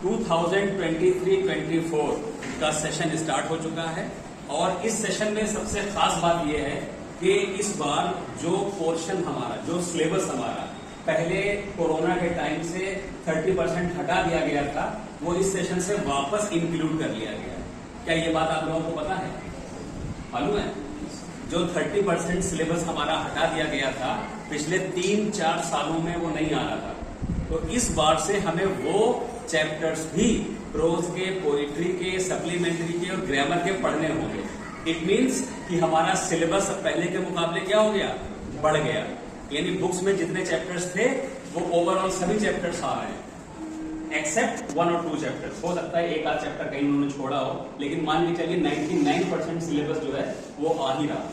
2023-24 का session start हो चुका है और इस सेशन में सबसे खास बात यह है कि इस बार जो पोर्शन हमारा, जो सिलेबस हमारा पहले कोरोना के टाइम से 30% हटा दिया गया था, वो इस सेशन से वापस इंक्लूड कर लिया गया है। क्या ये बात आप लोगों को पता है? मालूम है? जो 30% सिलेबस हमारा हटा दिया गया था, पिछले 3-4 सालों में वो नहीं आ रहा था। तो इस बार से हमें वो चैप्टर्स भी प्रोज के, पोइट्री के, सप्लीमेंट्री के और ग्रामर के पढ़ने होंगे। इट मीन्स कि हमारा सिलेबस पहले के मुकाबले क्या हो गया? बढ़ गया। यानी बुक्स में जितने चैप्टर्स थे वो ओवरऑल सभी चैप्टर्स आ रहे हैं, एक्सेप्ट 1 और 2 चैप्टर्स। हो सकता है एक आध चैप्टर कहीं उन्होंने छोड़ा हो, लेकिन मान के चलिए 99% सिलेबस जो है वो आ ही रहा।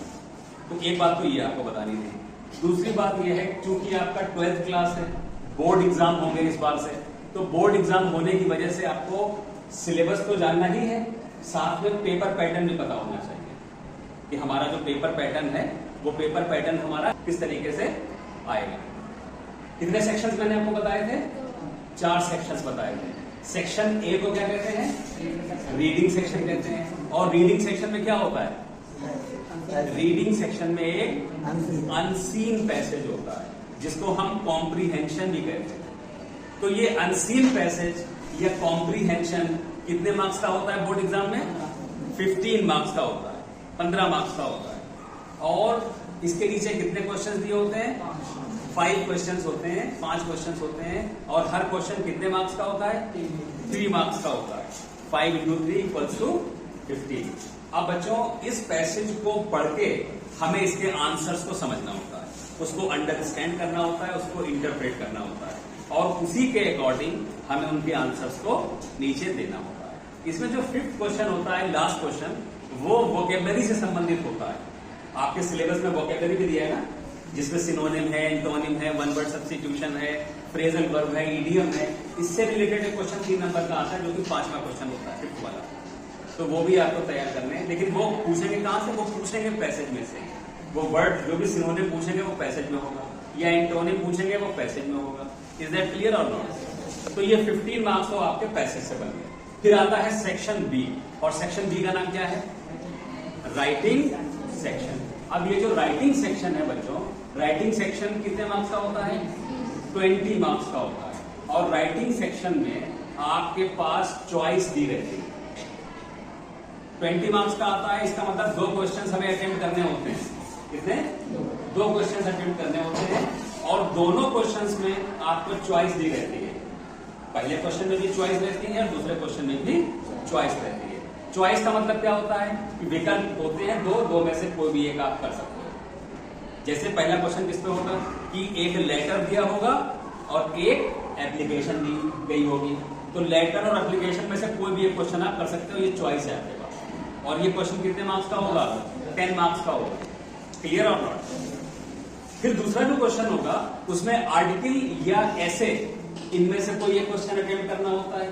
तो एक बात तो ये आपको बतानी थी। दूसरी बात ये है, क्योंकि आपका 12th क्लास है, बोर्ड एग्जाम होंगे इस बार से, तो बोर्ड एग्जाम होने की वजह से आपको सिलेबस तो जानना ही है, साथ में पेपर पैटर्न भी पता होना चाहिए कि हमारा जो पेपर पैटर्न है वो पेपर पैटर्न हमारा किस तरीके से आएगा। कितने सेक्शंस मैंने आपको बताए थे? 4 सेक्शंस बताए थे। सेक्शन ए को क्या कहते हैं? रीडिंग सेक्शन कहते हैं। और रीडिंग सेक्शन में क्या होता है? रीडिंग सेक्शन में एक अनसीन पैसेज होता है जिसको हम कॉम्प्रीहेंशन भी कहते हैं। तो ये अनसीन पैसेज या कॉम्प्रीहेंशन कितने मार्क्स का होता है बोर्ड एग्जाम में? 15 मार्क्स का होता है, 15 मार्क्स का होता है। और इसके नीचे कितने क्वेश्चन दिए होते हैं? 5 क्वेश्चन होते हैं, 5 क्वेश्चन होते हैं। और हर क्वेश्चन कितने मार्क्स का होता है? 3 मार्क्स का होता है। 5 × 3 = 15। अब बच्चों, इस पैसेज को पढ़ के हमें इसके आंसर्स को समझना होता है, उसको अंडरस्टैंड करना होता है, उसको इंटरप्रेट करना होता है, और उसी के अकॉर्डिंग हमें उनके आंसर्स को नीचे देना होता है। इसमें जो 5th क्वेश्चन होता है, लास्ट क्वेश्चन, वो वोकेबलरी से संबंधित होता है। आपके सिलेबस में वोकेबलरी भी दिया है ना, जिसमें सिनोनिम है, एंटोनिम है, वन वर्ड सब्स्टिट्यूशन है, फ्रेजल वर्ब है, इडियम है। इससे रिलेटेड एक क्वेश्चन 3 नंबर का आता है, जो कि 5वां क्वेश्चन होता है, 5th वाला। तो वो भी आपको तैयार करने हैं, लेकिन वो पूछेंगे कहां से? वो पूछेंगे पैसेज में से। वो वर्ड जो भी सिनोनिम पूछेंगे वो पैसेज में होगा, या एंटोनिम पूछेंगे वो पैसेज में होगा। इज दैट क्लियर और नॉट? तो ये 15 मार्क्स तो आपके पैसेज से बन गए। फिर आता है सेक्शन बी, और सेक्शन बी का नाम क्या है? Writing section. अब ये जो राइटिंग सेक्शन है बच्चों, राइटिंग सेक्शन कितने मार्क्स का होता है? 20 मार्क्स का होता है। और राइटिंग सेक्शन में आपके पास चॉइस दी रहती है। 20 मार्क्स का आता है, इसका मतलब 2 क्वेश्चन हमें अटेम्प्ट करने होते हैं। कितने? 2 क्वेश्चन अटेम्प्ट करने होते हैं, और दोनों क्वेश्चंस में आपको चॉइस दी रहती है। पहले क्वेश्चन में भी चॉइस रहती है और दूसरे क्वेश्चन में भी चॉइस रहती है। चॉइस का मतलब क्या होता है? कि विकल्प होते हैं दो में से कोई भी एक आप कर सकते हो। जैसे पहला क्वेश्चन किस पे होगा? कि एक लेटर दिया होगा और एक एप्लीकेशन दी गई होगी। तो लेटर और एप्लीकेशन में से कोई भी एक क्वेश्चन आप कर सकते हो, ये चॉइस है आपके पास। और ये क्वेश्चन कितने मार्क्स का होगा? 10 मार्क्स का होगा। क्लियर और नॉट? फिर दूसरा जो क्वेश्चन होगा उसमें आर्टिकल या ऐसे, इनमें से कोई एक क्वेश्चन अटेम्प्ट करना होता है,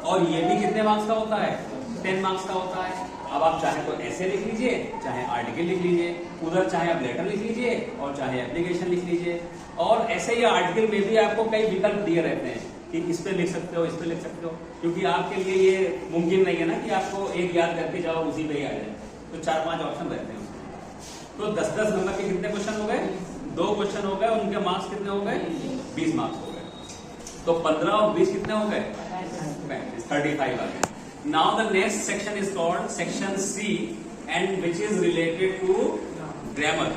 और ये भी कितने मार्क्स का होता है? 10 मार्क्स का होता है। अब आप चाहे तो ऐसे लिख लीजिए, चाहे आर्टिकल लिख लीजिए, उधर चाहे आप लेटर लिख लीजिए और चाहे एप्लीकेशन लिख लीजिए। और ऐसे ही आर्टिकल में भी आपको कई विकल्प दिए रहते हैं कि इस पे लिख सकते हो, इस पे लिख सकते हो, क्योंकि आपके लिए ये मुमकिन नहीं है ना कि आपको एक याद करके जाओ उसी पे ही आ जाए। तो 4-5 ऑप्शन रहते हैं उसमें। तो 10-10 नंबर के कितने क्वेश्चन हो गए? 2 क्वेश्चन हो गए, उनके मार्क्स कितने हो गए? 20 मार्क्स हो गए। तो 15 और 20 कितने हो गए? 35 आ गए। Now the next section is called section C, and which is related to grammar.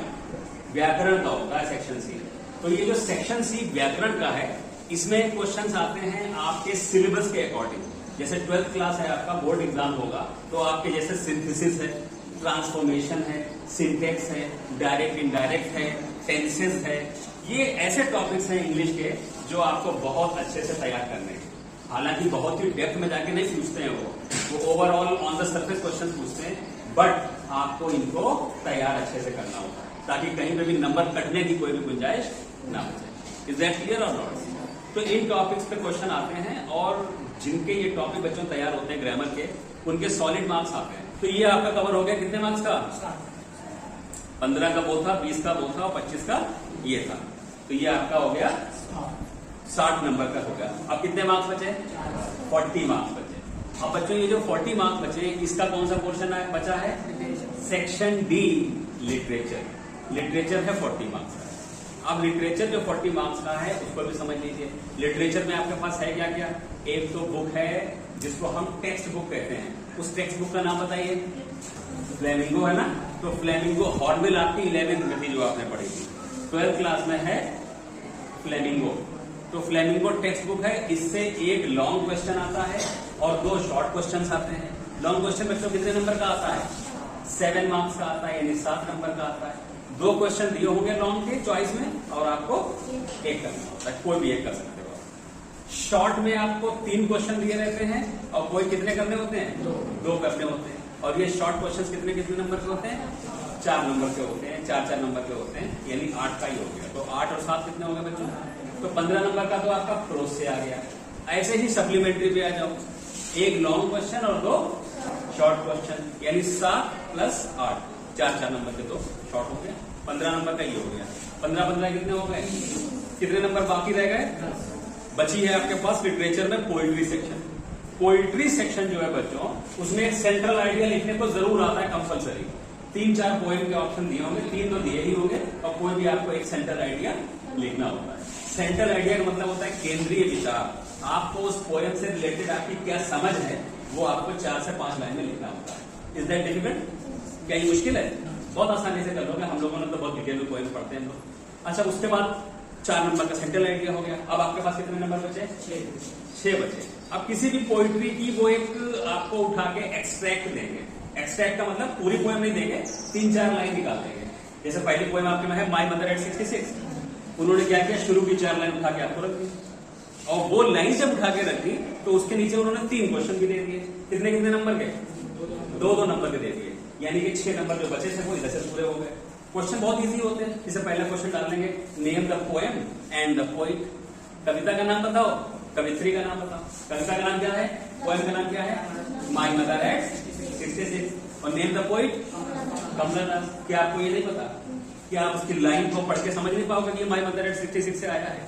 व्याकरण का होता है सेक्शन सी। तो ये जो सेक्शन सी व्याकरण का है, इसमें क्वेश्चंस आते हैं आपके सिलेबस के अकॉर्डिंग। जैसे 12th क्लास है, आपका बोर्ड एग्जाम होगा, तो आपके जैसे सिंथेसिस है, ट्रांसफॉर्मेशन है, सिंटेक्स है, डायरेक्ट इंडायरेक्ट है, टेंसेस है। ये ऐसे टॉपिक्स हैं इंग्लिश के जो आपको बहुत अच्छे से तैयार करने हैं। हालांकि बहुत ही डेप्थ में जाके नहीं पूछते हैं, वो overall on the surface question पूछते हैं, बट आपको इनको तैयार अच्छे से करना होगा ताकि कहीं पे भी नंबर कटने की कोई भी गुंजाइश ना हो जाए। इज दैट क्लियर और नॉट? तो इन टॉपिक्स पे क्वेश्चन आते हैं, और जिनके ये टॉपिक बच्चों तैयार होते हैं ग्रामर के, उनके सॉलिड मार्क्स आते हैं। तो ये आपका कवर हो गया कितने मार्क्स का? 15 का वो था, 20 का वो था और 25 का ये था। तो ये आपका हो गया 60 नंबर का होगा। अब कितने मार्क्स बचे? 40 मार्क्स बचे। अब बच्चों ये जो 40 मार्क्स बचे, इसका कौन सा पोर्शन बचा है? Section D literature. लिटरेचर है 40 मार्क्स का। अब लिटरेचर जो 40 मार्क्स का है उसको भी समझ लीजिए। लिटरेचर में आपके पास है क्या क्या? एक तो बुक है जिसको हम टेक्स्ट बुक कहते हैं, उस टेक्स्ट बुक का नाम बताइए। फ्लेमिंगो है ना, तो फ्लेमिंगो हॉर्नबिल आपकी 11th में थी जो आपने पढ़ी थी, 12th क्लास में है फ्लेमिंगो। तो फ्लेमिंगो टेक्स्ट बुक है, इससे एक लॉन्ग क्वेश्चन आता है और 2 शॉर्ट क्वेश्चंस आते हैं। लॉन्ग क्वेश्चन बच्चों कितने नंबर का आता है? 7 मार्क्स का आता है, यानी 7 नंबर का आता है। 2 क्वेश्चन दिए होंगे लॉन्ग के चॉइस में और आपको एक करना होता है, कोई भी एक कर सकते हो। शॉर्ट में आपको 3 क्वेश्चन दिए रहते हैं और कोई कितने करने होते हैं? 2 करने होते हैं। और ये शॉर्ट क्वेश्चन कितने कितने नंबर के होते हैं? 4 नंबर के होते हैं, 4 नंबर के होते हैं, यानी 8 का ही हो गया। तो 8 और 7 कितने हो गए बच्चों? तो 15 नंबर का तो आपका प्रोज से आ गया। ऐसे ही सप्लीमेंट्री पे आ जाओ, एक लॉन्ग क्वेश्चन और 2 शॉर्ट क्वेश्चन, यानी 7 प्लस 8, 4 नंबर के 2 शॉर्ट हो गया, 15 नंबर का ये हो गया। 15 कितने हो गए? कितने नंबर बाकी रह गए? बची है आपके पास लिटरेचर में पोइट्री सेक्शन। पोइट्री सेक्शन जो है बच्चों, उसमें एक सेंट्रल आइडिया लिखने को जरूर आता है कंपलसरी। 3-4 पोएम के ऑप्शन दिए होंगे, 3 तो दिए ही होंगे, और कोई भी आपको एक सेंट्रल आइडिया लिखना होता है। सेंट्रल आइडिया का मतलब होता है केंद्रीय विचार। आपको उस पोएम से रिलेटेड आपकी क्या समझ है वो आपको 4 से 5 लाइन में लिखना होता है। Is that difficult? क्या ये मुश्किल है? बहुत आसानी से कर लोगे, हम लोगों ने तो बहुत डिटेल में पोएम पढ़ते हैं लोग। अच्छा, उसके बाद 4 नंबर का सेंट्रल आइडिया हो गया। अब आपके पास कितने नंबर बचे? 6 बचे। अब किसी भी पोइट्री की वो एक आपको उठा के एक्सट्रैक्ट देंगे। एक्सट्रैक्ट का मतलब पूरी पोएम नहीं देंगे, 3-4 लाइन निकाल देंगे। जैसे पहली पोएम आपके में है माई मदर एट 66, उन्होंने क्या किया? शुरू की 4 लाइन उठा के आपको रख दी, और वो लाइन जब उठा के रख दी तो उसके नीचे उन्होंने 3 क्वेश्चन भी दे दिए। कितने कितने नंबर के? 2-2 नंबर के दे दिए, यानी कि 6 नंबर जो बचे थे वो इधर से पूरे हो गए। क्वेश्चन बहुत इजी होते हैं। जैसे पहला क्वेश्चन डाल देंगे, name the poem and the poet. कविता का नाम बताओ, कवित्री का नाम बताओ। कविता का नाम क्या है? पोएम का नाम क्या है? My mother eight 66। और नेम द पोइट कमला दास। क्या आपको ये नहीं पता? क्या आप उसकी लाइन को पढ़ के समझ नहीं पाओगे कि माई मदर एट 66 से आया है?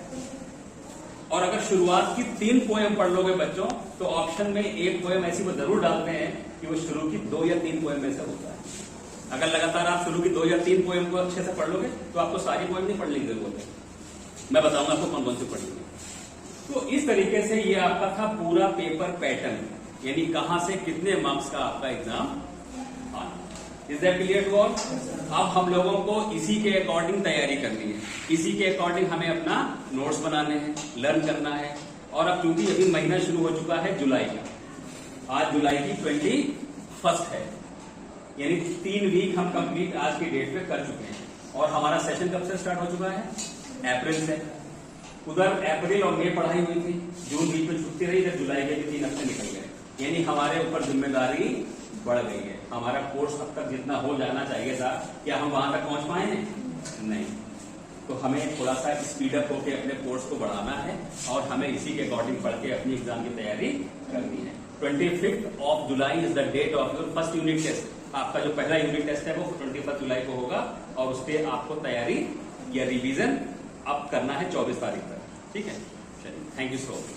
और अगर शुरुआत की 3 पोएम पढ़ लोगे बच्चों, तो ऑप्शन में एक पोएम ऐसी वो जरूर डालते हैं कि वो शुरू की 2 या 3 पोएम में से होता है। अगर लगातार आप शुरू की 2 या 3 पोएम को अच्छे से पढ़ लोगे तो आपको सारी पोएम नहीं पढ़ने की जरूरत है। मैं बताऊंगा आपको कौन कौन सी पढ़नी है। तो इस तरीके से ये आपका था पूरा पेपर पैटर्न, यानी कहां से कितने मार्क्स का आपका एग्जाम आना। Is that clear to all? अब हम लोगों को इसी के अकॉर्डिंग तैयारी करनी है, इसी के अकॉर्डिंग हमें अपना नोट्स बनाने हैं, लर्न करना है। और अब क्योंकि अभी महीना शुरू हो चुका है जुलाई का, आज जुलाई की 21 है, यानी 3 वीक हम कंप्लीट आज की डेट पे कर चुके हैं। और हमारा सेशन कब से स्टार्ट हो चुका है? अप्रैल से। उधर अप्रैल और मई पढ़ाई हुई थी, जून बीच में छुट्टी रही, इधर जुलाई के भी 3 हफ्ते निकल गए, यानी हमारे ऊपर जिम्मेदारी बढ़ गई है। हमारा कोर्स अब तक जितना हो जाना चाहिए था, क्या हम वहां तक पहुंच पाए हैं? नहीं। तो हमें थोड़ा सा स्पीड अप होकर अपने कोर्स को बढ़ाना है और हमें इसी के अकॉर्डिंग पढ़ के अपनी एग्जाम की तैयारी करनी है। 25 July is the date of your first unit test. आपका जो पहला यूनिट टेस्ट है वो 21 जुलाई को होगा, और उस पर आपको तैयारी या रिवीजन अब करना है 24 तारीख तक। ठीक है, चलिए, थैंक यू सो मच।